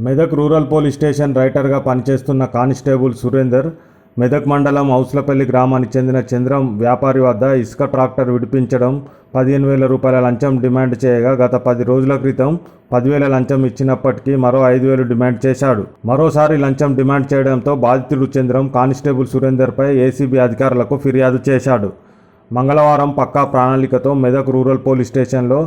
Medak rural police station రైటర్గా పనిచేస్తున్న constable Surender Medak మండలం ఔస్లపల్లి గ్రామానికి చెందిన చంద్రం వ్యాపారి వద్ద ఇసుక ట్రాక్టర్ విడిపించడం 15,000 రూపాయల లంచం డిమాండ్ చేయగా గత 10 రోజుల క్రితం 10,000 లంచం ఇచ్చినప్పటికీ మరో 5,000 డిమాండ్ చేశాడు. మరోసారి లంచం డిమాండ్ చేయడంతో బాధితుడు చంద్రం కానిస్టేబుల్ సురేందర్పై ఏసీబీ అధికారులకు ఫిర్యాదు చేశాడు. మంగళవారం పక్కా ప్రణాళికతో మెదక్ రూరల్ పోలీస్ స్టేషన్లో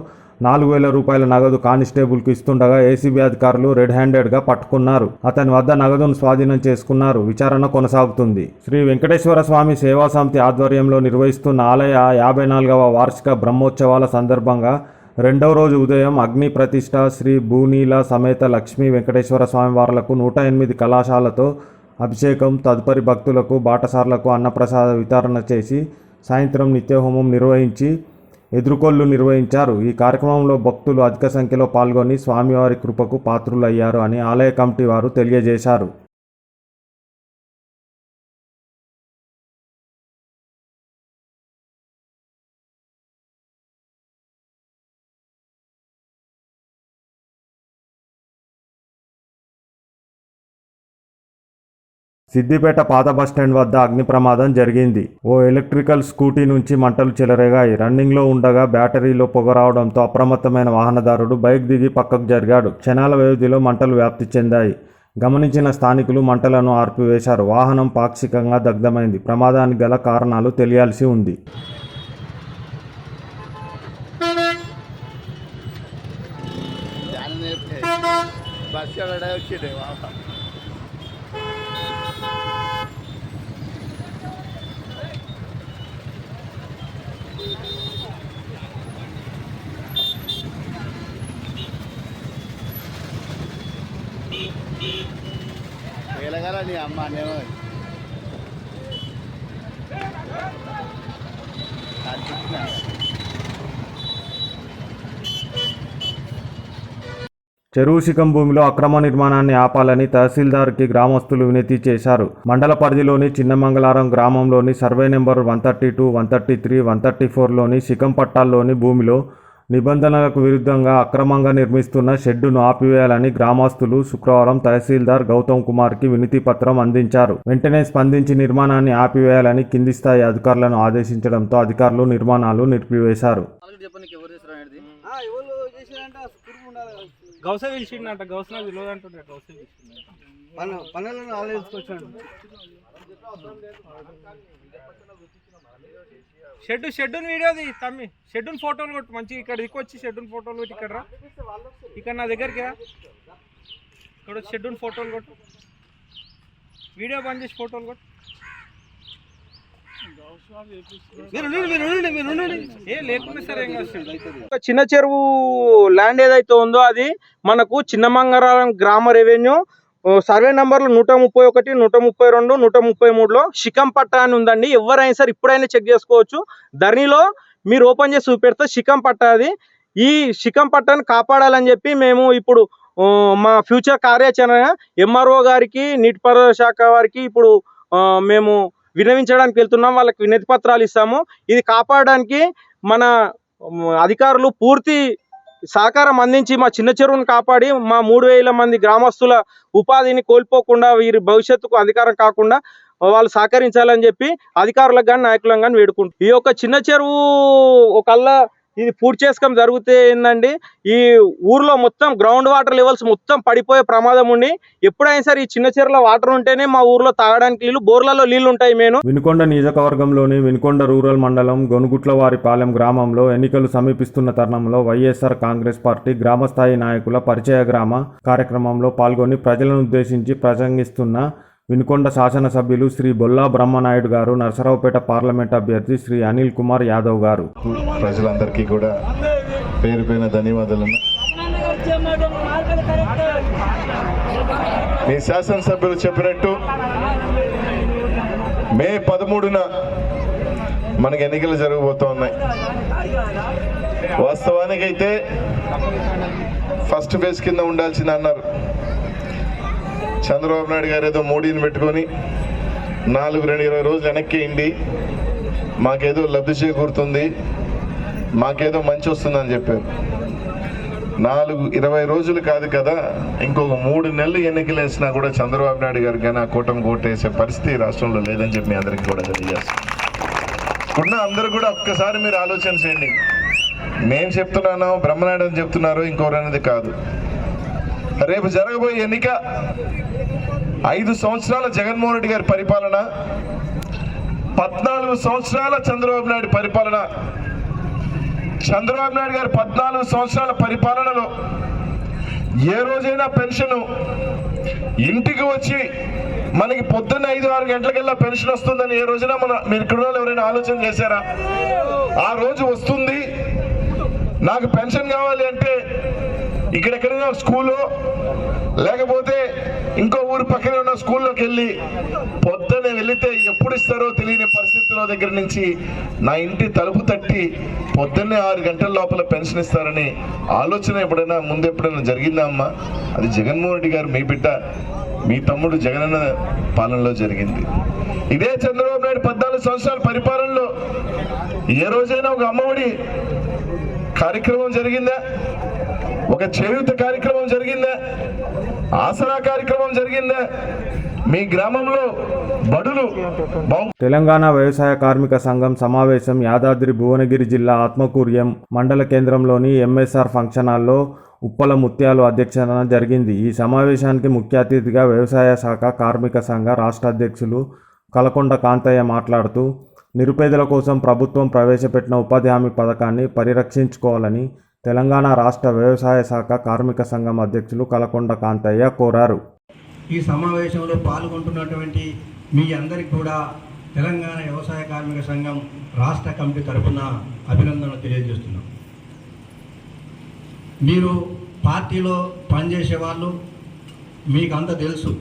4,000 రూపాయల నగదు కానిస్టేబుల్కు ఇస్తుండగా ఏసీబీ అధికారులు రెడ్ హ్యాండెడ్గా పట్టుకున్నారు. అతని వద్ద నగదును స్వాధీనం చేసుకున్నారు. విచారణ కొనసాగుతుంది. శ్రీ వెంకటేశ్వర స్వామి సేవా సమితి ఆధ్వర్యంలో నిర్వహిస్తున్న ఆలయ 54వ వార్షిక బ్రహ్మోత్సవాల సందర్భంగా రెండవ రోజు ఉదయం అగ్ని ప్రతిష్ఠ శ్రీ భూనీల సమేత లక్ష్మీ వెంకటేశ్వర స్వామి వార్లకు 108 కళాశాలతో అభిషేకం, తదుపరి భక్తులకు బాటసార్లకు అన్నప్రసాద వితరణ చేసి సాయంత్రం నిత్యహోమం నిర్వహించి ఎదుర్కొల్లు నిర్వహించారు. ఈ కార్యక్రమంలో భక్తులు అధిక సంఖ్యలో పాల్గొని స్వామివారి కృపకు పాత్రులయ్యారు అని ఆలయ కమిటీ వారు తెలియజేశారు. సిద్దిపేట పాత బస్టాండ్ వద్ద అగ్ని ప్రమాదం జరిగింది. ఓ ఎలక్ట్రికల్ స్కూటీ నుంచి మంటలు చెలరేగాయి. రన్నింగ్లో ఉండగా బ్యాటరీలో పొగ రావడంతో అప్రమత్తమైన వాహనదారుడు బైక్ దిగి పక్కకు జరిగాడు. క్షణాల వ్యవధిలో మంటలు వ్యాప్తి చెందాయి. గమనించిన స్థానికులు మంటలను ఆర్పివేశారు. వాహనం పాక్షికంగా దగ్ధమైంది. ప్రమాదానికి గల కారణాలు తెలియాల్సి ఉంది. నీ అమ్మ అనేమో చెరువు శిఖం భూమిలో అక్రమ నిర్మాణాన్ని ఆపాలని తహసీల్దార్కి గ్రామస్తులు వినతి చేశారు. మండల పరిధిలోని చిన్నమంగళారం గ్రామంలోని సర్వే నెంబర్ 132, 133, 134లోని శిఖం పట్టాల్లోని భూమిలో నిబంధనలకు విరుద్ధంగా అక్రమంగా నిర్మిస్తున్న షెడ్డును ఆపివేయాలని గ్రామస్తులు శుక్రవారం తహసీల్దార్ గౌతమ్ కుమార్కి వినతి పత్రం అందించారు. వెంటనే స్పందించి నిర్మాణాన్ని ఆపివేయాలని కింది స్థాయి అధికారులను ఆదేశించడంతో అధికారులు నిర్మాణాలు నిలిపివేశారు. షెడ్యూన్ వీడియోది తమ్మి, షెడ్యూన్ ఫోటోలు కొట్టు మంచిగా. ఇక్కడ దిక్కొచ్చి షెడ్యూన్ ఫోటోలు కొట్టి ఇక్కడ రా, ఇక్కడ నా దగ్గరికి రా. ఇక్కడ షెడ్యూన్ ఫోటోలు కొట్టు, వీడియో బంద్ చేసి ఫోటోలు కొట్టు. లేకుండా సరే ఏం కాదు. చిన్న చెరువు ల్యాండ్ ఏదైతే ఉందో అది మనకు చిన్నమంగళారం గ్రామ రెవెన్యూ సర్వే నంబర్లు 131, 132, 133లో శిఖం పట్టా అని ఉందండి. ఎవరైనా సరే ఇప్పుడైనా చెక్ చేసుకోవచ్చు. ధరణిలో మీరు ఓపెన్ చేసి చూపెడితే శిఖం పట్టా అది. ఈ శిఖం పట్టాను కాపాడాలని చెప్పి మేము ఇప్పుడు మా ఫ్యూచర్ కార్యాచరణ ఎంఆర్ఓ గారికి, నీటిపారుదల శాఖ వారికి ఇప్పుడు మేము విన్నవించడానికి వెళ్తున్నాం. వాళ్ళకి వినతి పత్రాలు ఇస్తాము. ఇది కాపాడడానికి మన అధికారులు పూర్తి సహకారం అందించి మా చిన్న చెరువును కాపాడి మా 3,000 మంది గ్రామస్తుల ఉపాధిని కోల్పోకుండా వీరి భవిష్యత్తుకు అధికారం కాకుండా వాళ్ళు సహకరించాలని చెప్పి అధికారులకు కానీ నాయకులకు కానీ వేడుకుంటాం. ఈ యొక్క చిన్న చెరువు ఒకళ్ళ ఇది పూర్తి చేసుకోవడం జరిగితే ఏంటండి, ఈ ఊర్లో మొత్తం గ్రౌండ్ వాటర్ లెవెల్స్ మొత్తం పడిపోయే ప్రమాదం ఉండి ఎప్పుడైనా సరే ఈ చిన్న చెరువులో వాటర్ ఉంటేనే మా ఊర్లో తాగడానికి నీళ్లు, బోర్లలో నీళ్లు ఉంటాయి. వినుకొండ నియోజకవర్గంలోని వినుకొండ రూరల్ మండలం గొనుగుట్లవారిపాలెం గ్రామంలో ఎన్నికలు సమీపిస్తున్న తరుణంలో వైఎస్ఆర్ కాంగ్రెస్ పార్టీ గ్రామస్థాయి నాయకుల పరిచయ గ్రామ కార్యక్రమంలో పాల్గొని ప్రజలను ఉద్దేశించి ప్రసంగిస్తున్న వినుకొండ శాసనసభ్యులు శ్రీ బొల్లా బ్రహ్మనాయుడు గారు, నరసరావుపేట పార్లమెంట్ అభ్యర్థి శ్రీ అనిల్ కుమార్ యాదవ్ గారు. ప్రజలందరికీ కూడా పేరు పేరున ధన్యవాదాలు. మీ శాసనసభ్యులు చెప్పినట్టు మే 13న మనకి ఎన్నికలు జరగబోతూ ఉన్నాయి. వాస్తవానికైతే ఫస్ట్ ఫేజ్ కింద ఉండాల్సింది అన్నారు. చంద్రబాబు నాయుడు గారు ఏదో మోడీని పెట్టుకొని 20 రోజులు వెనక్కి ఇండి మాకేదో లబ్ధి చేకూరుతుంది, మాకేదో మంచి వస్తుందని చెప్పారు. 20 రోజులు కాదు కదా, ఇంకొక 3 నెలలు ఎన్నికలు వేసినా కూడా చంద్రబాబు నాయుడు గారికి కానీ ఆ కూటమి ఓటేసే పరిస్థితి రాష్ట్రంలో లేదని చెప్పి మీ అందరికీ కూడా తెలియజేస్తాను. ఉన్న అందరూ కూడా ఒక్కసారి మీరు ఆలోచన చేయండి. నేను చెప్తున్నాను, బ్రహ్మనాయుడు అని చెప్తున్నారు, ఇంకోరనేది కాదు. రేపు జరగబోయే ఎన్నిక 5 సంవత్సరాల జగన్మోహన్ రెడ్డి గారి పరిపాలన, 14 సంవత్సరాల చంద్రబాబు నాయుడు పరిపాలన. చంద్రబాబు నాయుడు గారు 14 సంవత్సరాల పరిపాలనలో ఏ రోజైనా పెన్షన్ ఇంటికి వచ్చి మనకి పొద్దున్న 5-6 గంటలకెల్లా పెన్షన్ వస్తుందని ఏ రోజైనా మీరు ఇక్కడ ఎవరైనా ఆలోచన చేశారా? ఆ రోజు వస్తుంది, నాకు పెన్షన్ కావాలి అంటే ఇక్కడెక్కడైనా స్కూలు లేకపోతే ఇంకో ఊరు పక్కనే ఉన్న స్కూల్లోకి వెళ్ళి పొద్దున్నే వెళితే ఎప్పుడు ఇస్తారో తెలియని పరిస్థితుల దగ్గర నుంచి నా ఇంటి తలుపు తట్టి పొద్దున్నే 6 గంటల లోపల పెన్షన్ ఇస్తారని ఆలోచన ఎప్పుడైనా ముందెప్పుడైనా జరిగిందా అమ్మా? అది జగన్మోహన్ రెడ్డి గారు మీ బిడ్డ, మీ తమ్ముడు జగనన్న పాలనలో జరిగింది. ఇదే చంద్రబాబు నాయుడు 14 సంవత్సరాల పరిపాలనలో ఏ రోజైనా ఒక అమ్మఒడి కార్యక్రమం జరిగిందా? ఒక చేయూత కార్యక్రమం జరిగిందా? ఆసరా కార్యక్రమం జరిగిందా? మీ గ్రామంలో బడులు? తెలంగాణ వ్యవసాయ కార్మిక సంఘం సమావేశం యాదాద్రి భువనగిరి జిల్లా ఆత్మకూర్యం మండల కేంద్రంలోని ఎంఎస్ఆర్ ఫంక్షన్ హాల్లో ఉప్పల ముత్యాలు అధ్యక్షతన జరిగింది. ఈ సమావేశానికి ముఖ్య అతిథిగా వ్యవసాయ శాఖ కార్మిక సంఘ రాష్ట్ర అధ్యక్షులు కలకొండ కాంతయ్య మాట్లాడుతూ నిరుపేదల కోసం ప్రభుత్వం ప్రవేశపెట్టిన ఉపాధి హామీ పథకాన్ని పరిరక్షించుకోవాలని తెలంగాణ రాష్ట్ర వ్యవసాయ శాఖ కార్మిక సంఘం అధ్యక్షులు కలకొండ కాంతయ్య కోరారు. ఈ సమావేశంలో పాల్గొంటున్నటువంటి మీ అందరికీ కూడా తెలంగాణ వ్యవసాయ కార్మిక సంఘం రాష్ట్ర కమిటీ తరఫున అభినందనలు తెలియజేస్తున్నాం. మీరు పార్టీలో పనిచేసే వాళ్ళు, మీకు అంత తెలుసు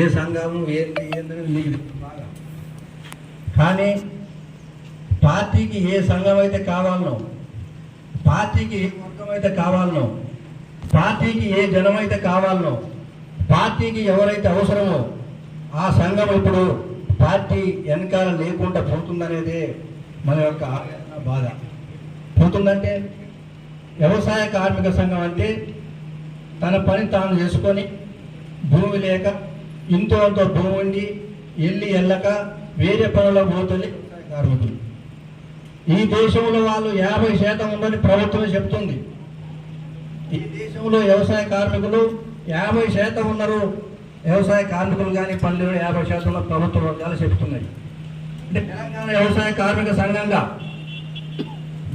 ఏ సంఘం ఏంటనేది మీకు తెలుసు బాగా. కానీ పార్టీకి ఏ సంఘం అయితే కావాలనో, పార్టీకి ఏ వర్గం అయితే కావాలనో, పార్టీకి ఏ జనం అయితే కావాలనో, పార్టీకి ఎవరైతే అవసరమో ఆ సంఘం ఇప్పుడు పార్టీ వెనకాల లేకుండా పోతుందనేదే మన యొక్క ఆవేదన, బాధ. పోతుందంటే వ్యవసాయ కార్మిక సంఘం అంటే తన పని తాను చేసుకొని భూమి లేక ఇంతో అంతో భూమి ఉండి వెళ్ళక వేరే పనుల్లో పోతుంది వ్యవసాయ కార్మికులు. ఈ దేశంలో వాళ్ళు 50% ఉందని ప్రభుత్వం చెప్తుంది. ఈ దేశంలో వ్యవసాయ కార్మికులు 50% ఉన్నారు. వ్యవసాయ కార్మికులు కానీ పల్లెలు 50% ప్రభుత్వ వర్గాలు చెప్తున్నాయి. అంటే తెలంగాణ వ్యవసాయ కార్మిక సంఘంగా,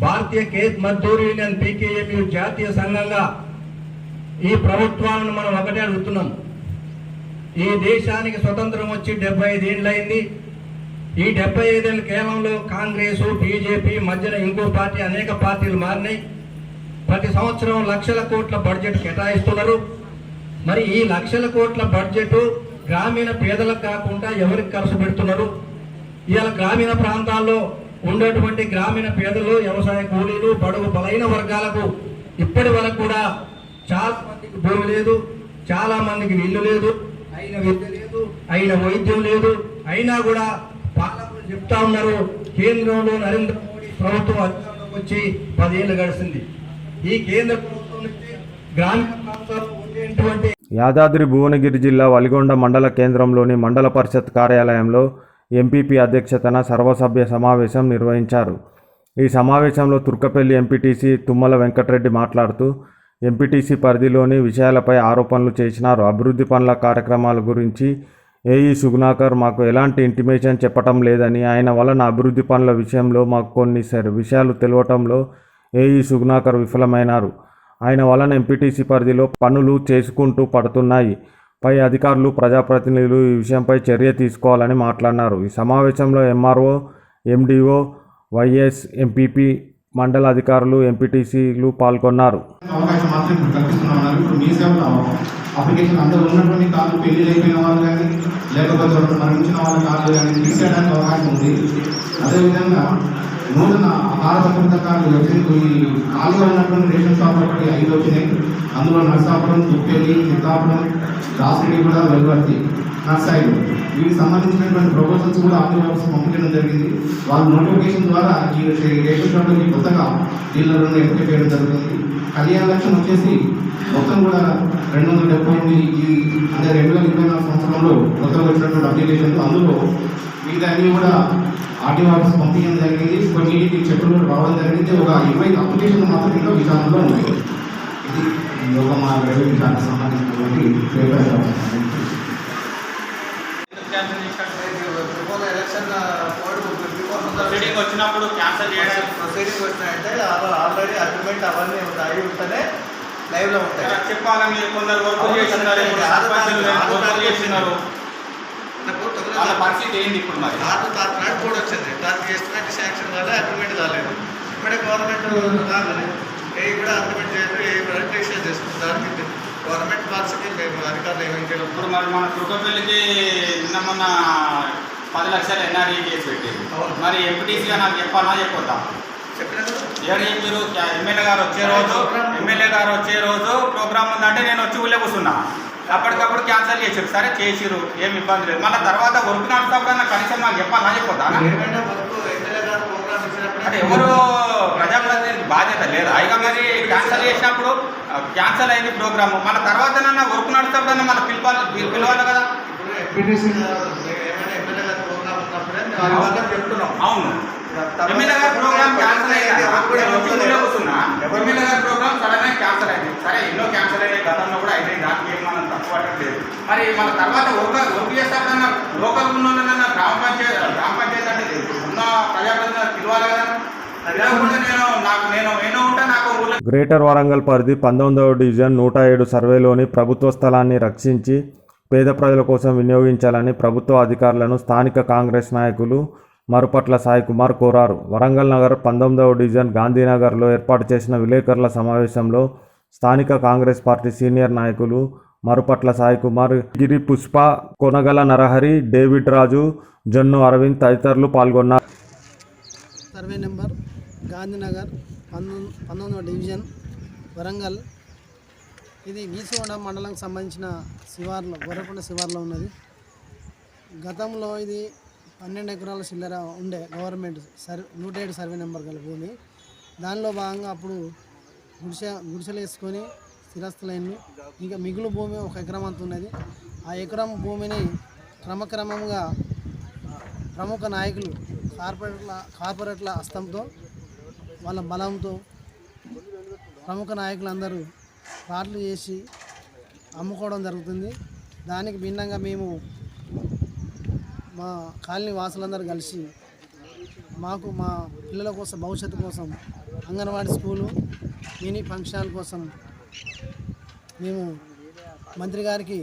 భారతీయ ఖేత్ మజ్దూర్ యూనియన్ పీకేఎంయు జాతీయ సంఘంగా ఈ ప్రభుత్వాలను మనం ఒకటే అడుగుతున్నాం. ఈ దేశానికి స్వతంత్రం వచ్చి 75 ఏళ్ళు అయింది. ఈ 75 ఏళ్ళ కేవలంలో కాంగ్రెస్, బీజేపీ మధ్యన ఇంకో పార్టీ, అనేక పార్టీలు మారినాయి. ప్రతి సంవత్సరం లక్షల కోట్ల బడ్జెట్ కేటాయిస్తున్నారు. మరి ఈ లక్షల కోట్ల బడ్జెట్ గ్రామీణ పేదలకు కాకుండా ఎవరికి ఖర్చు పెడుతున్నారు? ఇవాళ గ్రామీణ ప్రాంతాల్లో ఉన్నటువంటి గ్రామీణ పేదలు, వ్యవసాయ కూలీలు, బడుగు బలైన వర్గాలకు ఇప్పటి వరకు కూడా చాలా మందికి భూమి లేదు, చాలా మందికి ఇల్లు లేదు, అయిన విద్య లేదు, అయిన వైద్యం లేదు. అయినా కూడా పాలకులు చెప్తా ఉన్నారు, కేంద్రంలో నరేంద్ర మోడీ ప్రభుత్వం అధికారంలోకి వచ్చి 10 ఏళ్ళు గడిచింది. ఈ కేంద్ర ప్రభుత్వం నుంచి గ్రామీణ ప్రాంతాల్లో ఉండేటువంటి యాదాద్రి భువనగిరి జిల్లా వలిగొండ మండల కేంద్రంలోని మండల పరిషత్ కార్యాలయంలో ఎంపీపీ అధ్యక్షతన సర్వసభ్య సమావేశం నిర్వహించారు. ఈ సమావేశంలో తుర్కపల్లి ఎంపీటీసీ తుమ్మల వెంకటరెడ్డి మాట్లాడుతూ ఎంపీటీసీ పరిధిలోని విషయాలపై ఆరోపణలు చేసినారు. అభివృద్ధి పనుల కార్యక్రమాల గురించి ఏఈ సుగుణాకర్ మాకు ఎలాంటి ఇంటిమేషన్ చెప్పటం లేదని, ఆయన వలన అభివృద్ధి పనుల విషయంలో మాకు కొన్ని విషయాలు తెలియటంలో ఏఈ సుగుణాకర్ విఫలమైనారు. ఆయన వలన ఎంపీటీసీ పరిధిలో పనులు చేసుకుంటూ పడుతున్నాయి. పై అధికారులు, ప్రజాప్రతినిధులు ఈ విషయంపై చర్య తీసుకోవాలని మాట్లాడినారు. ఈ సమావేశంలో ఎంఆర్ఓ, ఎండిఓ, వైఎస్, ఎంపీపీ, మండల అధికారులు, ఎంపీటీసీలు పాల్గొన్నారు. అవకాశం మాత్రం ఇప్పుడు కల్పిస్తున్నామన్నారు. ఇప్పుడు మీ సేవలో అప్లికేషన్ అందరూ ఉన్నటువంటి కార్లు పెళ్లి అయిపోయిన వాళ్ళు కానీ, లేకపోతే మరణించిన వాళ్ళ కార్లు కానీ తీసేయడానికి అవకాశం ఉంది. అదేవిధంగా నూతన ఆహార భద్రత కార్డు ఈ ఖాళీగా ఉన్నటువంటి రేషన్ షాపులు ఒకటి 5 వచ్చినాయి. అందులో నర్సాపురం, తుప్పేలి, చిత్తాపురం, దాసిడి కూడా వెలువర్తి, నర్సాయిలు వీటికి సంబంధించినటువంటి ప్రపోజల్స్ కూడా ఆర్టీఓ ఆఫీస్ పంపించడం జరిగింది. వాళ్ళ నోటిఫికేషన్ ద్వారా ఈ రేషన్ షాప్లకి కొత్తగా డీలర్లను ఎంపిక చేయడం జరుగుతుంది. కళ్యాణ లక్ష్యం వచ్చేసి మొత్తం కూడా 278 అంటే 2024 సంవత్సరంలో కొత్తగా వచ్చినటువంటి అప్లికేషన్లు, అందులో మిగతా అన్ని కూడా ఆర్టీఓ ఆఫీస్ పంపించడం జరిగింది. కొన్నింటికి చెప్పులు కూడా రావడం జరిగింది. ఒక 20 అప్లికేషన్లు మాత్రం ఇంకా విచారణలో ఉన్నాయి. ఇది ఒక మా రెవెన్యూ శాఖకు సంబంధించినటువంటి పేపర్ ప్రొసీడింగ్ వచ్చినప్పుడు క్యాన్సల్ చేయడానికి ప్రొసీడింగ్ వచ్చినాయంటే ఆల్రెడీ అగ్రిమెంట్ అవన్నీ అయి ఉంటేనే లైవ్లో ఉంటాయి. చెప్పాలి మీరు కొందరు వర్క్ చేస్తున్నారు, చేస్తున్నారు, వాళ్ళ పరిస్థితి ఏంది ఇప్పుడు? మరి నాట్ కూడా వచ్చింది, దానికి ఎస్టిమేట్ శాంక్షన్ కాలే, అగ్రిమెంట్ కాలేదు. ఇప్పుడే గవర్నమెంట్ కాగానే ఏ కూడా అగ్రిమెంట్ చేయలేదు, రిజిస్ట్రేషన్ చేసుకుంటారు. దానికి గవర్నమెంట్ పాలసీకి మేము అధికారులు ఏమేమి చేయాలి. ఇప్పుడు మరి మన కుటుంబాలకి నిన్న మొన్న 10 లక్షలు ఎన్ఆర్ఈ కేసు పెట్టింది. మరి ఎంపీటీసీగా నాకు చెప్పాలా చెప్పొద్దా? ఏడు చెప్పారు. ఎమ్మెల్యే గారు వచ్చే రోజు ప్రోగ్రామ్ ఉందంటే నేను వచ్చి ఊళ్ళో కూర్చున్నా. అప్పటికప్పుడు క్యాన్సిల్ చేసారు. సరే చేసిరు, ఏమి ఇబ్బంది లేదు. మళ్ళీ తర్వాత వర్క్ నడుపుతాడు కనీసం నాకు చెప్పాలా చెప్పొద్దా? అంటే ఎవరు ప్రజాప్రతినిధి బాధ్యత లేదా? ఇక మరి క్యాన్సిల్ చేసినప్పుడు క్యాన్సిల్ అయింది ప్రోగ్రాము, మళ్ళీ తర్వాత వర్క్ నడుపుతాడన్నా మళ్ళీ పిలవాలి కదా. అవును, ఎమ్మెల్యే గారి ప్రోగ్రామ్ క్యాన్సిల్ అయ్యింది. ఎమ్మెల్యే గారి ప్రోగ్రామ్ సడన్గా క్యాన్సిల్ అయింది. సరే ఎన్నో క్యాన్సిల్ అయ్యాయి, గతంలో కూడా అయితే దానికి ఏం మనం తక్కువ పట్టట్లేదు. మరి మన తర్వాత వర్క్ చేస్తాడన్నా లోకల్ ఉన్న గ్రామ పంచాయతీ అంటే ఉన్న ప్రజాప్రతినిధులు పిలవాలి కదా. గ్రేటర్ వరంగల్ పరిధి 19వ డివిజన్ 107 సర్వేలోని ప్రభుత్వ స్థలాన్ని రక్షించి పేద ప్రజల కోసం వినియోగించాలని ప్రభుత్వ అధికారులను స్థానిక కాంగ్రెస్ నాయకులు మరుపట్ల సాయి కుమార్ కోరారు. వరంగల్ నగర్ 19వ డివిజన్ గాంధీనగర్లో ఏర్పాటు చేసిన విలేకరుల సమావేశంలో స్థానిక కాంగ్రెస్ పార్టీ సీనియర్ నాయకులు మరుపట్ల సాయి కుమార్, గిరి పుష్ప, కొనగల నరహరి, డేవిడ్ రాజు, జొన్ను అరవింద్ తదితరులు పాల్గొన్నారు. సర్వే నెంబర్ గాంధీనగర్ 19వ డివిజన్ వరంగల్. ఇది గీసుగొండ మండలానికి సంబంధించిన శివార్లో, గొర్రెకొండ శివార్లో ఉన్నది. గతంలో ఇది 12 ఎకరాల చిల్లర ఉండే గవర్నమెంట్ 107 సర్వే నెంబర్ గల భూమి. దానిలో భాగంగా అప్పుడు గుడిసెలు వేసుకొని స్థిరస్తులైన ఇంకా మిగులు భూమి 1 ఎకరం అంత ఉన్నది. ఆ ఎకరం భూమిని క్రమక్రమంగా ప్రముఖ నాయకులు కార్పొరేట్ల హస్తంతో, వాళ్ళ బలంతో ప్రముఖ నాయకులు అందరూ ప్లాట్లు చేసి అమ్ముకోవడం జరుగుతుంది. దానికి భిన్నంగా మేము మా కాలనీ వాసులందరూ కలిసి మాకు మా పిల్లల కోసం, భవిష్యత్తు కోసం అంగన్వాడీ స్కూలు, మినీ ఫంక్షన్ కోసం మేము మంత్రి గారికి,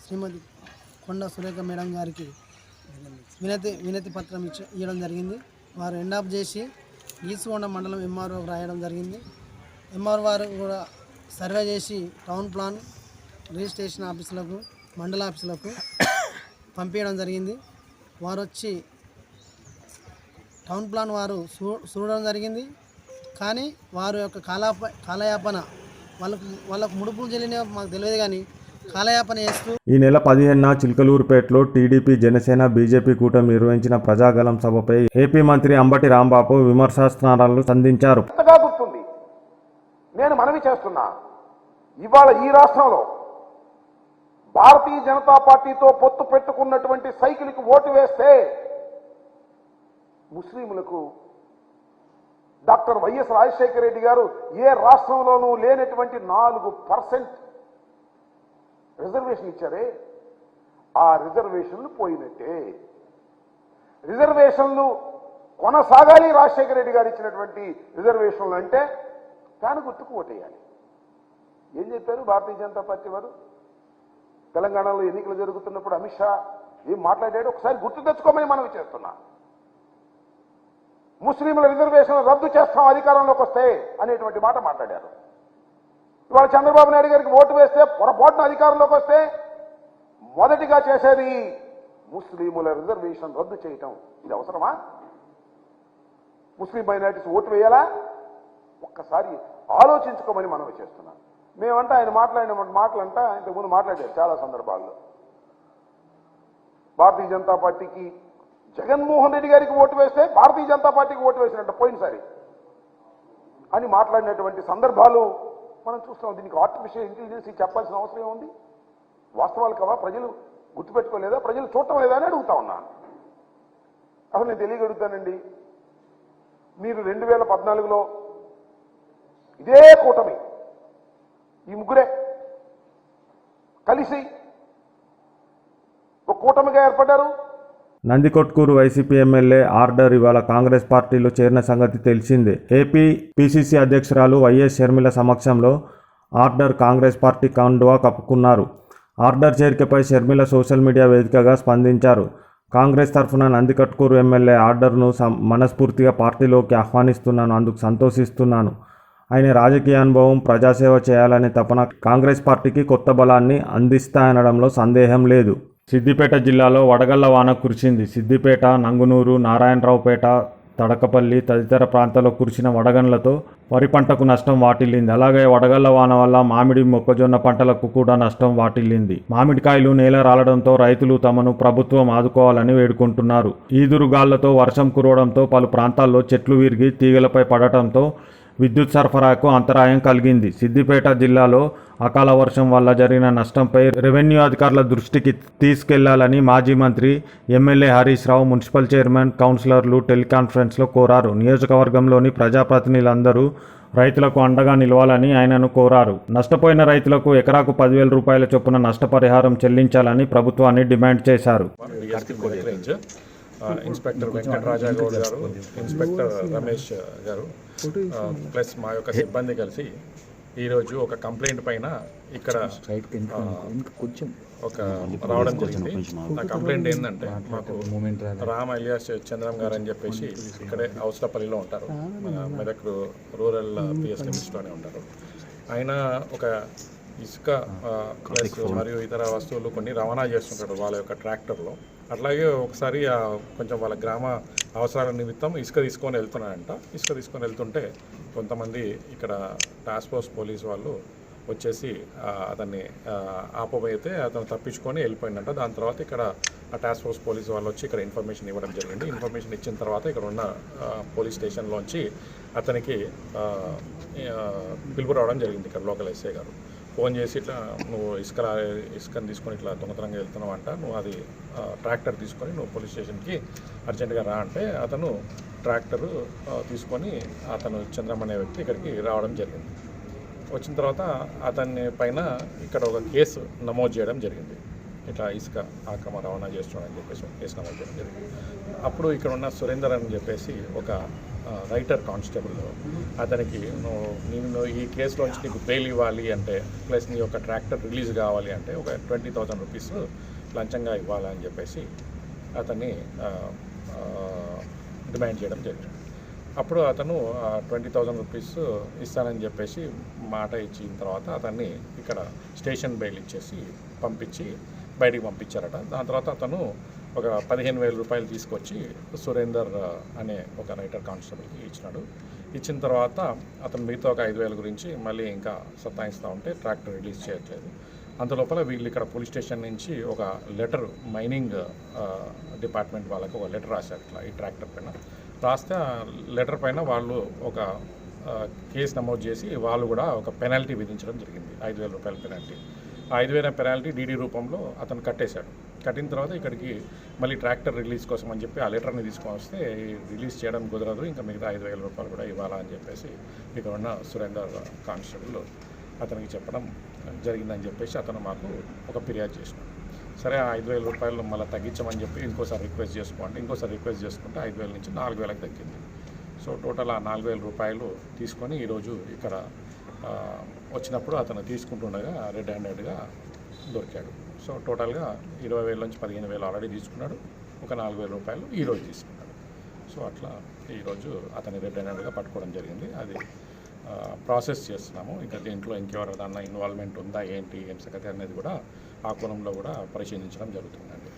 శ్రీమతి కొండ సురేఖ మేడం గారికి వినతి పత్రం ఇవ్వడం జరిగింది. వారు ఎండాప్ చేసి గీసుగొండ మండలం ఎంఆర్ఓ రాయడం జరిగింది. ఎంఆర్ఓ వారు కూడా సర్వే చేసి టౌన్ ప్లాన్, రిజిస్ట్రేషన్ ఆఫీసులకు, మండల ఆఫీసులకు పంపించడం జరిగింది. వారు వచ్చి టౌన్ ప్లాన్ వారు చూడడం జరిగింది. కానీ వారి యొక్క కాలయాపన వాళ్ళకు ముడుపులు చెల్లిన మాకు తెలియదు, కానీ కాలయాపన చేస్తూ ఈ నెల 15న చిలకలూరుపేటలో టీడీపీ, జనసేన, బీజేపీ కూటమి నిర్వహించిన ప్రజాగలం సభపై ఏపీ మంత్రి అంబటి రాంబాబు విమర్శనాస్త్రాలు సంధించారు. గుర్తుంది, నేను మనవి చేస్తున్నా, ఇవాళ ఈ రాష్ట్రంలో భారతీయ జనతా పార్టీతో పొత్తు పెట్టుకున్నటువంటి సైకిల్కి ఓటు వేస్తే ముస్లింలకు డాక్టర్ వైఎస్ రాజశేఖర రెడ్డి గారు ఏ రాష్ట్రంలోనూ లేనటువంటి 4% రిజర్వేషన్ ఇచ్చారే, ఆ రిజర్వేషన్లు పోయినట్టే. రిజర్వేషన్లు కొనసాగాలి. రాజశేఖర రెడ్డి గారు ఇచ్చినటువంటి రిజర్వేషన్లు అంటే ఫ్యాన్ గుర్తుకు ఓటేయాలి. ఏం చెప్పారు భారతీయ జనతా పార్టీ వారు? తెలంగాణలో ఎన్నికలు జరుగుతున్నప్పుడు అమిత్ షా ఏం మాట్లాడాడు ఒకసారి గుర్తు తెచ్చుకోమని మనవి చేస్తున్నా. ముస్లింల రిజర్వేషన్ రద్దు చేస్తాం అధికారంలోకి వస్తే అనేటువంటి మాట మాట్లాడారు. ఇవాళ చంద్రబాబు నాయుడు గారికి ఓటు వేస్తే, పొరపాటున అధికారంలోకి వస్తే మొదటిగా చేసేది ముస్లింల రిజర్వేషన్ రద్దు చేయటం. ఇది అవసరమా? ముస్లిం మైనారిటీస్ ఓటు వేయాలా? ఒక్కసారి ఆలోచించుకోమని మనవి చేస్తున్నాం. మేమంటే ఆయన మాట్లాడిన మాటలంట ఇంతకుముందు మాట్లాడారు చాలా సందర్భాల్లో. భారతీయ జనతా పార్టీకి జగన్మోహన్ రెడ్డి గారికి ఓటు వేస్తే భారతీయ జనతా పార్టీకి ఓటు వేసినట్టు పోయినసారి అని మాట్లాడినటువంటి సందర్భాలు మనం చూస్తాం. దీనికి ఆర్టిఫిషియల్ ఇంటెలిజెన్స్ చెప్పాల్సిన అవసరం ఉంది. వాస్తవాలు కావా? ప్రజలు గుర్తుపెట్టుకోలేదా? ప్రజలు చూడటం లేదా అని అడుగుతా ఉన్నాను. అసలు నేను తెలియగలుగుతానండి, మీరు 2014లో ఇదే కూటమి, ఈ ముగ్గురే కలిసి ఒక కూటమిగా ఏర్పడ్డారు. నందికొట్కూరు వైసీపీ ఎమ్మెల్యే ఆర్డర్ ఇవాళ కాంగ్రెస్ పార్టీలో చేరిన సంగతి తెలిసిందే. ఏపీ పిసిసి అధ్యక్షురాలు వైఎస్ షర్మిల సమక్షంలో ఆర్డర్ కాంగ్రెస్ పార్టీ కండువా కప్పుకున్నారు. ఆర్డర్ చేరికపై షర్మిల సోషల్ మీడియా వేదికగా స్పందించారు. కాంగ్రెస్ తరఫున నందికొట్కూరు ఎమ్మెల్యే ఆర్డర్ను మనస్ఫూర్తిగా పార్టీలోకి ఆహ్వానిస్తున్నాను, అందుకు సంతోషిస్తున్నాను. ఆయన రాజకీయ అనుభవం, ప్రజాసేవ చేయాలనే తపన కాంగ్రెస్ పార్టీకి కొత్త బలాన్ని అందిస్తాయనడంలో సందేహం లేదు. సిద్దిపేట జిల్లాలో వడగళ్ల వాన కురిసింది. సిద్దిపేట, నంగునూరు, నారాయణరావుపేట, తడకపల్లి తదితర ప్రాంతాల్లో కురిసిన వడగండ్లతో వరి పంటకు నష్టం వాటిల్లింది. అలాగే వడగళ్ల వాన వల్ల మామిడి, మొక్కజొన్న పంటలకు కూడా నష్టం వాటిల్లింది. మామిడికాయలు నేల రాలడంతో రైతులు తమను ప్రభుత్వం ఆదుకోవాలని వేడుకుంటున్నారు. ఈదురుగాళ్లతో వర్షం కురవడంతో పలు ప్రాంతాల్లో చెట్లు విరిగి తీగలపై పడటంతో విద్యుత్ సరఫరాకు అంతరాయం కలిగింది. సిద్దిపేట జిల్లాలో అకాల వర్షం వల్ల జరిగిన నష్టంపై రెవెన్యూ అధికారుల దృష్టికి తీసుకెళ్లాలని మాజీ మంత్రి, MLA Harish Rao, municipal chairman, కౌన్సిలర్లు టెలికాన్ఫరెన్స్లో కోరారు. నియోజకవర్గంలోని ప్రజాప్రతినిధులందరూ రైతులకు అండగా నిలవాలని ఆయనను కోరారు. నష్టపోయిన రైతులకు ఎకరాకు 10,000 రూపాయల చొప్పున నష్టపరిహారం చెల్లించాలని ప్రభుత్వాన్ని డిమాండ్ చేశారు. ఇన్స్పెక్టర్ వెంకటరాజా గౌడ్ గారు, ఇన్స్పెక్టర్ రమేష్ గారు ప్లస్ మా యొక్క సిబ్బంది కలిసి ఈరోజు ఒక కంప్లైంట్ పైన ఇక్కడ ఒక రావడం జరిగింది. ఆ కంప్లైంట్ ఏంటంటే, మాకు రామ్ అలియాస్ చంద్రం గారు అని చెప్పేసి ఇక్కడే హౌస్లపల్లిలో ఉంటారు, మన మెదక్ రూరల్ పిఎస్ లిమిట్స్లోనే ఉంటారు. ఆయన ఒక ఇసుక ప్లస్ మరియు ఇతర వస్తువులు కొన్ని రవాణా చేస్తుంటాడు వాళ్ళ యొక్క ట్రాక్టర్లో. అట్లాగే ఒకసారి కొంచెం వాళ్ళ గ్రామ అవసరాల నిమిత్తం ఇసుక తీసుకొని వెళ్తున్నాడంట. ఇసుక తీసుకొని వెళ్తుంటే కొంతమంది ఇక్కడ టాస్క్ ఫోర్స్ పోలీస్ వాళ్ళు వచ్చేసి అతన్ని ఆపబోయితే అతను తప్పించుకొని వెళ్ళిపోయిందంట. దాని తర్వాత ఇక్కడ ఆ టాస్క్ ఫోర్స్ పోలీస్ వాళ్ళు వచ్చి ఇక్కడ ఇన్ఫర్మేషన్ ఇవ్వడం జరిగింది. ఇన్ఫర్మేషన్ ఇచ్చిన తర్వాత ఇక్కడ ఉన్న పోలీస్ స్టేషన్లోంచి అతనికి పిలుపు రావడం జరిగింది. ఇక్కడ లోకల్ ఎస్ఐ గారు ఫోన్ చేసి, ఇట్లా నువ్వు ఇసుకని తీసుకొని ఇట్లా దొంగతనంగా వెళ్తున్నావు అంట, నువ్వు అది ట్రాక్టర్ తీసుకొని నువ్వు పోలీస్ స్టేషన్కి అర్జెంటుగా రా అంటే అతను ట్రాక్టరు తీసుకొని అతను చంద్రం అనే వ్యక్తి ఇక్కడికి రావడం జరిగింది. వచ్చిన తర్వాత అతని పైన ఇక్కడ ఒక కేసు నమోదు చేయడం జరిగింది. ఇట్లా ఇసుక అక్రమ రవాణా చేస్తున్నాడని చెప్పేసి ఒక కేసు నమోదు చేయడం జరిగింది. అప్పుడు ఇక్కడ ఉన్న సురేందర్ అని చెప్పేసి ఒక రైటర్ కానిస్టేబుల్ అతనికి నేను ఈ కేసులోంచి నీకు బెయిల్ ఇవ్వాలి అంటే ప్లస్ నీ యొక్క ట్రాక్టర్ రిలీజ్ కావాలి అంటే ఒక 20,000 రూపీస్ లంచంగా ఇవ్వాలని చెప్పేసి అతన్ని డిమాండ్ చేయడం జరిగింది. అప్పుడు అతను 20,000 రూపీస్ ఇస్తానని చెప్పేసి మాట ఇచ్చిన తర్వాత అతన్ని ఇక్కడ స్టేషన్ బెయిల్ ఇచ్చేసి పంపించి బయటికి పంపించారట. దాని తర్వాత అతను ఒక 15,000 రూపాయలు తీసుకొచ్చి సురేందర్ అనే ఒక రైటర్ కానిస్టేబుల్కి ఇచ్చినాడు. ఇచ్చిన తర్వాత అతను మిగతా ఒక 5,000 గురించి మళ్ళీ ఇంకా సతాయిస్తూ ఉంటే ట్రాక్టర్ రిలీజ్ చేయట్లేదు. అందులోపల వీళ్ళు ఇక్కడ పోలీస్ స్టేషన్ నుంచి ఒక లెటర్ మైనింగ్ డిపార్ట్మెంట్ వాళ్ళకు ఒక లెటర్ రాశారు ఇట్లా ఈ ట్రాక్టర్ పైన. రాస్తే ఆ లెటర్ పైన వాళ్ళు ఒక కేసు నమోదు చేసి వాళ్ళు కూడా ఒక పెనాల్టీ విధించడం జరిగింది, 5,000 రూపాయల పెనాల్టీ. 5,000 పెనాల్టీ డీడీ రూపంలో అతను కట్టేశాడు. కట్టిన తర్వాత ఇక్కడికి మళ్ళీ ట్రాక్టర్ రిలీజ్ కోసం అని చెప్పి ఆ లెటర్ని తీసుకొని వస్తే రిలీజ్ చేయడం కుదరదు, ఇంకా మిగతా 5,000 రూపాయలు కూడా ఇవ్వాలా అని చెప్పేసి ఇక్కడ ఉన్న సురేందర్ కానిస్టేబుల్ అతనికి చెప్పడం జరిగిందని చెప్పేసి అతను మాకు ఒక ఫిర్యాదు చేసినాడు. సరే ఆ 5,000 రూపాయలు మళ్ళీ తగ్గించమని చెప్పి ఇంకోసారి రిక్వెస్ట్ చేసుకోండి. ఇంకోసారి రిక్వెస్ట్ చేసుకుంటే 5,000 నుంచి 4,000కి తగ్గింది. సో టోటల్ ఆ 4,000 రూపాయలు తీసుకొని ఈరోజు ఇక్కడ వచ్చినప్పుడు అతను తీసుకుంటుండగా రెడ్ హ్యాండెడ్గా దొరికాడు. సో టోటల్గా 20,000 నుంచి 15,000 ఆల్రెడీ తీసుకున్నాడు, ఒక 4,000 రూపాయలు ఈరోజు తీసుకున్నాడు. సో అట్లా ఈరోజు అతని రెడ్ హ్యాండెడ్గా పట్టుకోవడం జరిగింది. అది ప్రాసెస్ చేస్తున్నాము. ఇంకా దీంట్లో ఇంకెవరిదన్నా ఇన్వాల్వ్మెంట్ ఉందా ఏంటి ఏం సంగతి అనేది కూడా ఆ కోణంలో కూడా పరిశీలించడం జరుగుతుందండి.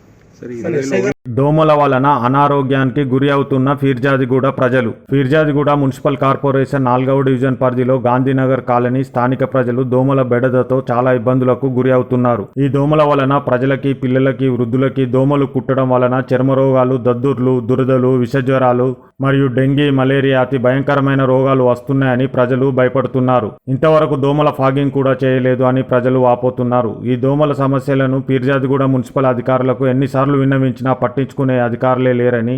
దోమల వలన అనారోగ్యానికి గురి అవుతున్న ఫిర్జాదిగూడ ప్రజలు. ఫిర్జాదిగూడ మున్సిపల్ కార్పొరేషన్ 4వ డివిజన్ పరిధిలో గాంధీనగర్ కాలనీ స్థానిక ప్రజలు దోమల బెడదతో చాలా ఇబ్బందులకు గురి అవుతున్నారు. ఈ దోమల వలన ప్రజలకి, పిల్లలకి, వృద్ధులకి దోమలు కుట్టడం వలన చర్మ రోగాలు, దద్దుర్లు, దురదలు, విషజ్వరాలు మరియు డెంగీ, మలేరియా అతి భయంకరమైన రోగాలు వస్తున్నాయని ప్రజలు భయపడుతున్నారు. ఇంతవరకు దోమల ఫాగింగ్ కూడా చేయలేదు అని ప్రజలు వాపోతున్నారు. ఈ దోమల సమస్యలను ఫిర్జాదిగూడ మున్సిపల్ అధికారులకు ఎన్నిసార్లు విన్నవించినా పట్టించుకునే అధికారులే లేరని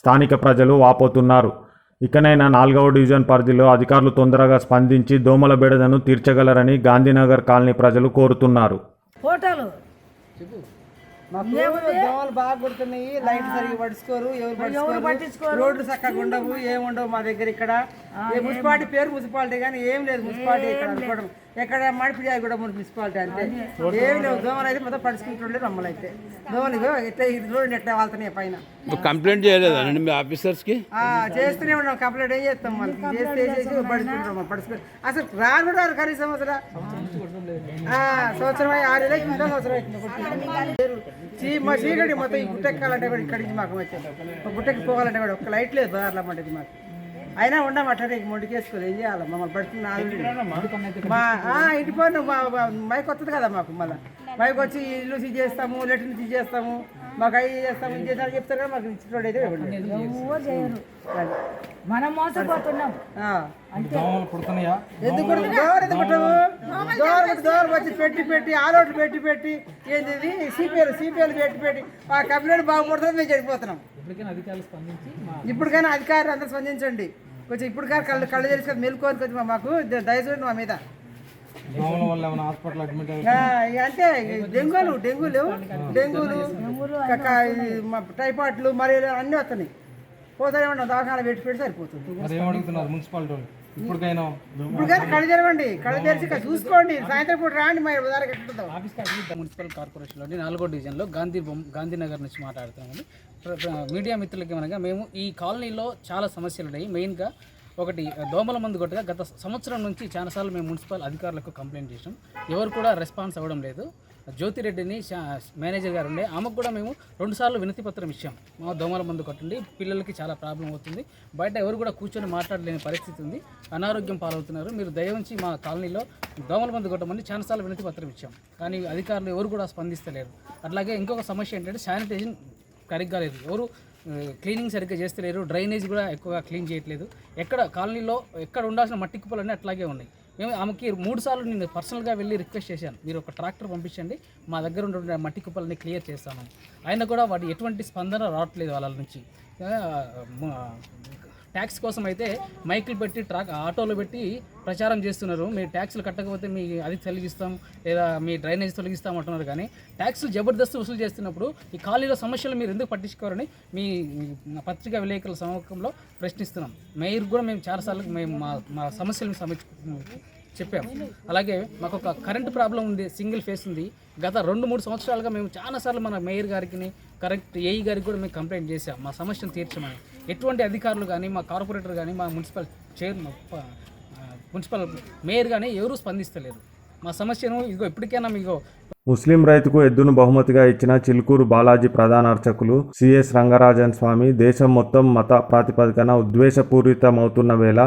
స్థానిక ప్రజలు వాపోతున్నారు. ఇకనైనా 4వ డివిజన్ పరిధిలో అధికారులు తొందరగా స్పందించి దోమల బెడదను తీర్చగలరని గాంధీనగర్ కాలనీ ప్రజలు కోరుతున్నారు. దోమలు బాగా కొడుతున్నాయి, లైట్ సరిగ్గా పడుచుకోరు, ఎవరు పట్టించుకోరు, రోడ్లు చక్కగా ఉండవు, ఏముండవు మా దగ్గర. ఇక్కడ మున్సిపాలిటీ పేరు మున్సిపాలిటీ కానీ ఏం లేదు. మున్సిపాలిటీ ఇక్కడ అనుకోవడం ఎక్కడ మడిపిడి కూడా మున్సిపాలిటీ అంతే, ఏమి లేవు. దోమలు అయితే మొత్తం పడుచుకుంటుండే రమ్మలు అయితే దోమలు ఎట్లా రోడ్డు ఎట్లా వాళ్తున్నాయి పైన. కంప్లైంట్ చేయలేదండి మీ ఆఫీసర్స్కి? చేస్తూనే ఉన్నాం, కంప్లైంట్ ఏం చేస్తాం, మళ్ళీ చేసి పడుచుకుంటాం. పడుచుకుంటాం అసలు రాను కూడా కనీసం సంవత్సరం 6 నెలలకి ఇంకో సంవత్సరం మా చీకటి మొత్తం ఈ గుట్టెక్కాలంటే కూడా ఇక్కడి నుంచి మాకు వచ్చే గుట్టెక్కి పోవాలంటే కూడా ఒక లైట్ లేదు బజార్లో పడ్డది మాకు. అయినా ఉండం అట్లనే మొండికేసుకోలేదు, ఏం చేయాలి మమ్మల్ని పడుతున్న మా ఇంటి పోయిన మైక్ వస్తుంది కదా మాకు. మళ్ళీ మైక్ వచ్చి ఇల్లు సీజ్ చేస్తాము, లెటర్ సీజ్ చేస్తాము, మాకు అవి చేస్తాము, ఇది చేస్తాము చెప్తారు కదా. మాకు ఇచ్చినోడు అయితే మనం మోసపోతున్నాం. ఎందుకు దోమలు వచ్చి పెట్టి ఆలోట్లు పెట్టి ఏంటి సిపిఎల్ పెట్టి ఆ కంప్లైంట్ బాగుపడుతుంది, మేము చెడిపోతున్నాం. ఇప్పటికైనా అధికారులు అందరూ స్పందించండి కొంచెం. ఇప్పటికైనా కళ్ళు తెలుసుకొని మెలుకోని కొంచెం మాకు దయచేయండి మా మీద. అంటే డెంగూలు టైఫాయిడ్లు మలేరియా అన్నీ వస్తున్నాయి. పోతానే ఉన్నాం, దవాఖాన పెట్టి సరిపోతుంది. ఇప్పటికైనా కళ్ళు తెరవండి, కళ్ళు తెరిచి చూసుకోండి. సాయంత్రం పూట రాండి, మరి ఉదాహరణ ఎట్లుందో. మున్సిపల్ కార్పొరేషన్లోని 4వ డివిజన్లో గాంధీనగర్ నుంచి మాట్లాడుతున్నామండి. మీడియా మిత్రులకి మనగా మేము ఈ కాలనీలో చాలా సమస్యలు ఉన్నాయి. మెయిన్గా ఒకటి దోమల మందు కొట్టగా గత సంవత్సరం నుంచి చాలాసార్లు మేము మున్సిపల్ అధికారులకు కంప్లైంట్ చేసాం, ఎవరు కూడా రెస్పాన్స్ అవ్వడం లేదు. జ్యోతిరెడ్డిని మేనేజర్ గారు ఉండే, ఆమెకు కూడా మేము 2 సార్లు వినతి పత్రం ఇచ్చాం. మా దోమల మందు కొట్టండి, పిల్లలకి చాలా ప్రాబ్లం అవుతుంది, బయట ఎవరు కూడా కూర్చొని మాట్లాడలేని పరిస్థితి ఉంది, అనారోగ్యం పాలవుతున్నారు, మీరు దయవుంచి మా కాలనీలో దోమల మందు కొట్టమని చాలాసార్లు వినతి పత్రం ఇచ్చాం. కానీ అధికారులు ఎవరు కూడా స్పందిస్తలేరు. అట్లాగే ఇంకొక సమస్య ఏంటంటే శానిటైజేషన్ సరిగ్గా లేదు, ఎవరు క్లీనింగ్ సరిగ్గా చేస్తలేరు, డ్రైనేజ్ కూడా ఎక్కువగా క్లీన్ చేయట్లేదు. ఎక్కడ కాలనీలో ఎక్కడ ఉండాల్సిన మట్టి కుప్పలన్నీ అట్లాగే ఉన్నాయి. మేము ఆమెకి 3 సార్లు నేను పర్సనల్గా వెళ్ళి రిక్వెస్ట్ చేశాను, మీరు ఒక ట్రాక్టర్ పంపించండి, మా దగ్గర ఉండే మట్టి కుప్పలని క్లియర్ చేస్తాను. అయినా కూడా వాటి ఎటువంటి స్పందన రావట్లేదు వాళ్ళ నుంచి. ట్యాక్స్ కోసం అయితే మైకులు పెట్టి ఆటోలో పెట్టి ప్రచారం చేస్తున్నారు, మీరు ట్యాక్సులు కట్టకపోతే మీ అది తొలగిస్తాం లేదా మీ డ్రైనేజ్ తొలగిస్తాం అంటున్నారు. కానీ ట్యాక్సులు జబర్దస్తు వసూలు చేస్తున్నప్పుడు ఈ ఖాళీలో సమస్యలు మీరు ఎందుకు పట్టించుకోరని మీ పత్రికా విలేకరుల సమూహంలో ప్రశ్నిస్తున్నాం. మేయర్ కూడా మేము చాలాసార్లు మేము మా సమస్యలను చెప్పాము. అలాగే మాకు ఒక కరెంటు ప్రాబ్లం ఉంది, సింగిల్ ఫేస్ ఉంది. గత 2-3 సంవత్సరాలుగా మేము చాలాసార్లు మన మేయర్ గారికి, కరెక్ట్ ఏఈ గారికి కూడా మేము కంప్లైంట్ చేసాం మా సమస్యను తీర్చమని. ఎటువంటి అధికారులు కానీ, మా కార్పొరేటర్ కానీ, మా మున్సిపల్ మేయర్ కానీ ఎవరూ స్పందిస్తలేరు. మా సమస్యను ఇప్పటికైనా మీకు ముస్లిం రైతుకు ఎద్దును బహుమతిగా ఇచ్చిన చిలుకూరు బాలాజీ ప్రధాన అర్చకులు సిఎస్ రంగరాజన్ స్వామి దేశం మొత్తం మత ప్రాతిపదికన ఉద్వేషపూరితమవుతున్న వేళ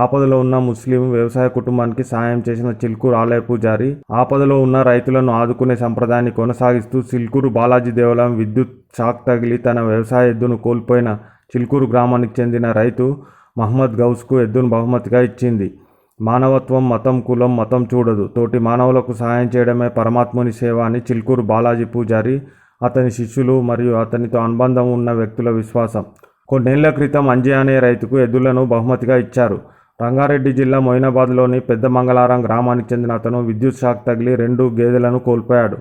ఆపదలో ఉన్న ముస్లిం వ్యవసాయ కుటుంబానికి సాయం చేసిన చిలుకూరు ఆలయ పూజారి ఆపదలో ఉన్న రైతులను ఆదుకునే సంప్రదాయాన్ని కొనసాగిస్తూ చిలుకూరు బాలాజీ దేవాలయం విద్యుత్ షాక్ తగిలి తన వ్యవసాయ ఎద్దును కోల్పోయిన చిలుకూరు గ్రామానికి చెందిన రైతు మహమ్మద్ గౌస్కు ఎద్దును బహుమతిగా ఇచ్చింది. మానవత్వం మతం కులం మతం చూడదు, తోటి మానవులకు సహాయం చేయడమే పరమాత్ముని సేవ అని చిలుకూరు బాలాజీ పూజారి, అతని శిష్యులు మరియు అతనితో అనుబంధం ఉన్న వ్యక్తుల విశ్వాసం. కొన్నేళ్ల క్రితం అంజే అనే రైతుకు ఎద్దులను బహుమతిగా ఇచ్చారు. రంగారెడ్డి జిల్లా మొయినాబాద్లోని పెద్ద మంగళారం గ్రామానికి చెందిన అతను విద్యుత్ షాక్ తగిలి 2 గేదెలను కోల్పోయాడు.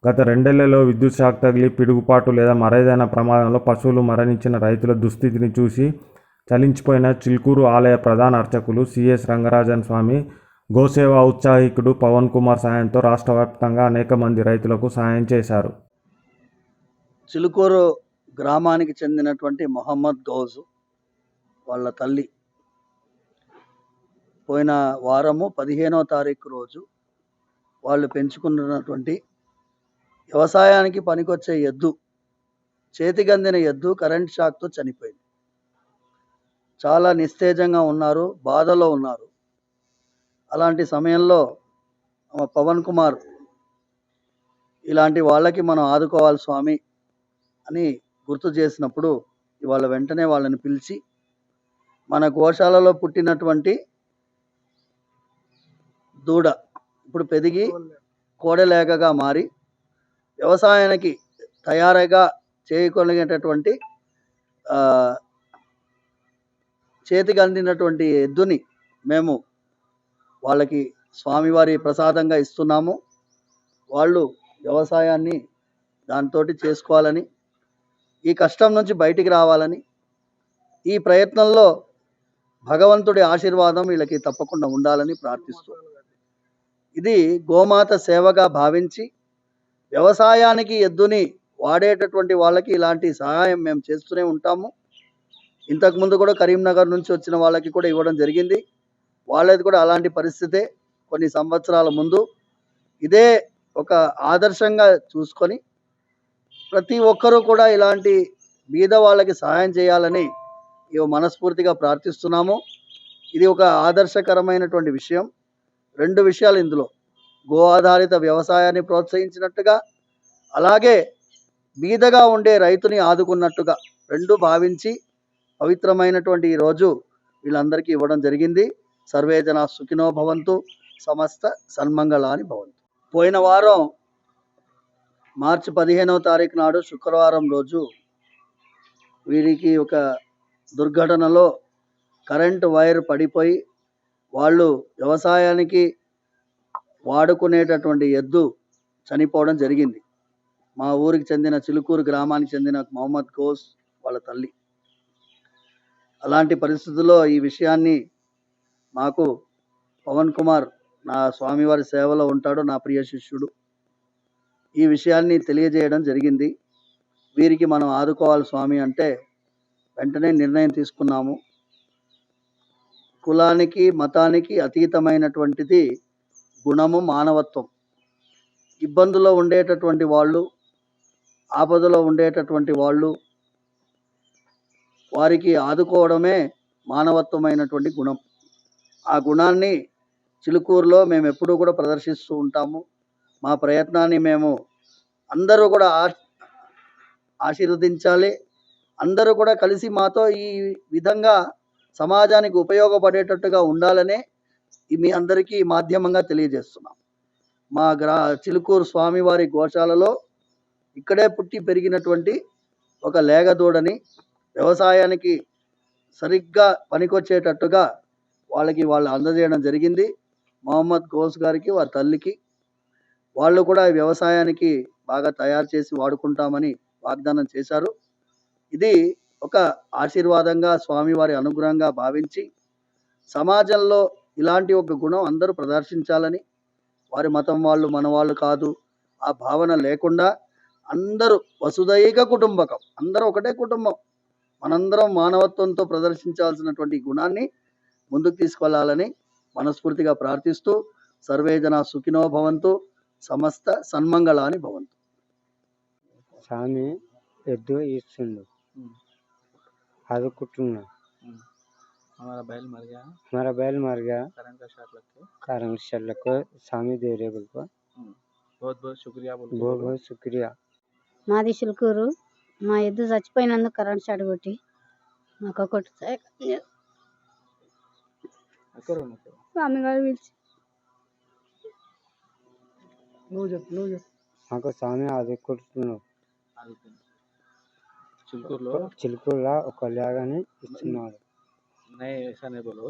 గత 2 ఏళ్లలో విద్యుత్ షాక్ తగిలి పిడుగుపాటు లేదా మరేదైనా ప్రమాదంలో పశువులు మరణించిన రైతుల దుస్థితిని చూసి చలించిపోయిన చిలుకూరు ఆలయ ప్రధాన అర్చకులు సిఎస్ రంగరాజన్ స్వామి గోసేవా ఉత్సాహికుడు పవన్ కుమార్ సాయంతో రాష్ట్ర వ్యాప్తంగా అనేక మంది రైతులకు సాయం చేశారు. చిలుకూరు గ్రామానికి చెందినటువంటి మొహమ్మద్ గౌజు వాళ్ళ తల్లి పోయిన వారము 15వ తారీఖు రోజు వాళ్ళు పెంచుకున్నటువంటి వ్యవసాయానికి పనికొచ్చే ఎద్దు చేతికందిన ఎద్దు కరెంట్ షాక్తో చనిపోయింది. చాలా నిస్తేజంగా ఉన్నారు, బాధలో ఉన్నారు. అలాంటి సమయంలో పవన్ కుమార్ ఇలాంటి వాళ్ళకి మనం ఆదుకోవాలి స్వామి అని గుర్తు చేసినప్పుడు ఇవాళ వెంటనే వాళ్ళని పిలిచి మన గోశాలలో పుట్టినటువంటి దూడ ఇప్పుడు పెరిగి కోడెలేకగా మారి వ్యవసాయానికి తయారుగా చేయగలిగేటటువంటి చేతికి అందినటువంటి ఎద్దుని మేము వాళ్ళకి స్వామివారి ప్రసాదంగా ఇస్తున్నాము. వాళ్ళు వ్యవసాయాన్ని దాంతో చేసుకోవాలని, ఈ కష్టం నుంచి బయటికి రావాలని, ఈ ప్రయత్నంలో భగవంతుడి ఆశీర్వాదం వీళ్ళకి తప్పకుండా ఉండాలని ప్రార్థిస్తూ, ఇది గోమాత సేవగా భావించి వ్యవసాయానికి ఎద్దుని వాడేటటువంటి వాళ్ళకి ఇలాంటి సహాయం మేము చేస్తూనే ఉంటాము. ఇంతకుముందు కూడా కరీంనగర్ నుంచి వచ్చిన వాళ్ళకి కూడా ఇవ్వడం జరిగింది. వాళ్ళది కూడా అలాంటి పరిస్థితే. కొన్ని సంవత్సరాల ముందు ఇదే ఒక ఆదర్శంగా చూసుకొని ప్రతి ఒక్కరూ కూడా ఇలాంటి బీద వాళ్ళకి సహాయం చేయాలని మనస్ఫూర్తిగా ప్రార్థిస్తున్నాము. ఇది ఒక ఆదర్శకరమైనటువంటి విషయం. రెండు విషయాలు ఇందులో, గో ఆధారిత వ్యవసాయాన్ని ప్రోత్సహించినట్టుగా, అలాగే బీదగా ఉండే రైతుని ఆదుకున్నట్టుగా రెండు భావించి పవిత్రమైనటువంటి ఈ రోజు వీళ్ళందరికీ ఇవ్వడం జరిగింది. సర్వే జనా సుఖినో భవంతు, సమస్త సన్మంగళాని భవంతు. పోయిన వారం మార్చి 15వ తారీఖు నాడు శుక్రవారం రోజు వీరికి ఒక దుర్ఘటనలో కరెంటు వైర్ పడిపోయి వాళ్ళు వ్యవసాయానికి వాడుకునేటటువంటి ఎద్దు చనిపోవడం జరిగింది. మా ఊరికి చెందిన చిలుకూరు గ్రామానికి చెందిన మొహమ్మద్ గౌస్ వాళ్ళ తల్లి. అలాంటి పరిస్థితుల్లో ఈ విషయాన్ని మాకు పవన్ కుమార్, నా స్వామివారి సేవలో ఉంటాడు, నా ప్రియ శిష్యుడు, ఈ విషయాన్ని తెలియజేయడం జరిగింది. వీరికి మనం ఆదుకోవాలి స్వామి అంటే వెంటనే నిర్ణయం తీసుకున్నాము. కులానికి మతానికి అతీతమైనటువంటిది గుణము, మానవత్వం. ఇబ్బందులో ఉండేటటువంటి వాళ్ళు, ఆపదలో ఉండేటటువంటి వాళ్ళు, వారికి ఆదుకోవడమే మానవత్వమైనటువంటి గుణం. ఆ గుణాన్ని చిలుకూరులో మేము ఎప్పుడూ కూడా ప్రదర్శిస్తూ ఉంటాము. మా ప్రయత్నాన్ని మేము అందరూ కూడా ఆశీర్వదించాలి. అందరూ కూడా కలిసి మాతో ఈ విధంగా సమాజానికి ఉపయోగపడేటట్టుగా ఉండాలనే మీ అందరికీ మాధ్యమంగా తెలియజేస్తున్నాం. మా చిలుకూరు స్వామివారి గోశాలలో ఇక్కడే పుట్టి పెరిగినటువంటి ఒక లేగదూడని వ్యవసాయానికి సరిగ్గా పనికొచ్చేటట్టుగా వాళ్ళు అందజేయడం జరిగింది. మొహమ్మద్ గౌస్ గారికి, వారి తల్లికి. వాళ్ళు కూడా వ్యవసాయానికి బాగా తయారు చేసి వాడుకుంటామని వాగ్దానం చేశారు. ఇది ఒక ఆశీర్వాదంగా, స్వామివారి అనుగ్రహంగా భావించి సమాజంలో ఇలాంటి ఒక గుణం అందరూ ప్రదర్శించాలని, వారి మతం వాళ్ళు మన వాళ్ళు కాదు ఆ భావన లేకుండా అందరూ వసుదైక కుటుంబకం, అందరూ ఒకటే కుటుంబం, మనందరం మానవత్వంతో ప్రదర్శించాల్సినటువంటి గుణాన్ని ముందుకు తీసుకెళ్లాలని మనస్ఫూర్తిగా ప్రార్థిస్తూ, సర్వే జనా సుఖినో భవంతు, సమస్త సన్మంగళాని భవంతు. స్వామి ఎద్దు ఇస్తుండు, आदुकुटुना हमारा बैल मर गया करंट शॉट को स्वामी दे रहे बोल को बहुत बहुत शुक्रिया మాది చిలుకూరు. మా ఎద్దు చచ్చిపోయినందుకు కరెంట్ షాట్ కొట్టి మాకు ఒకటి స్వామి గారు పిలిచి మాకు స్వామి ఆదుకుంటున్నావు. చిలుకూరులో ఒక లేగని ఇస్తున్నాడు. नहीं ऐसा नहीं बोलो,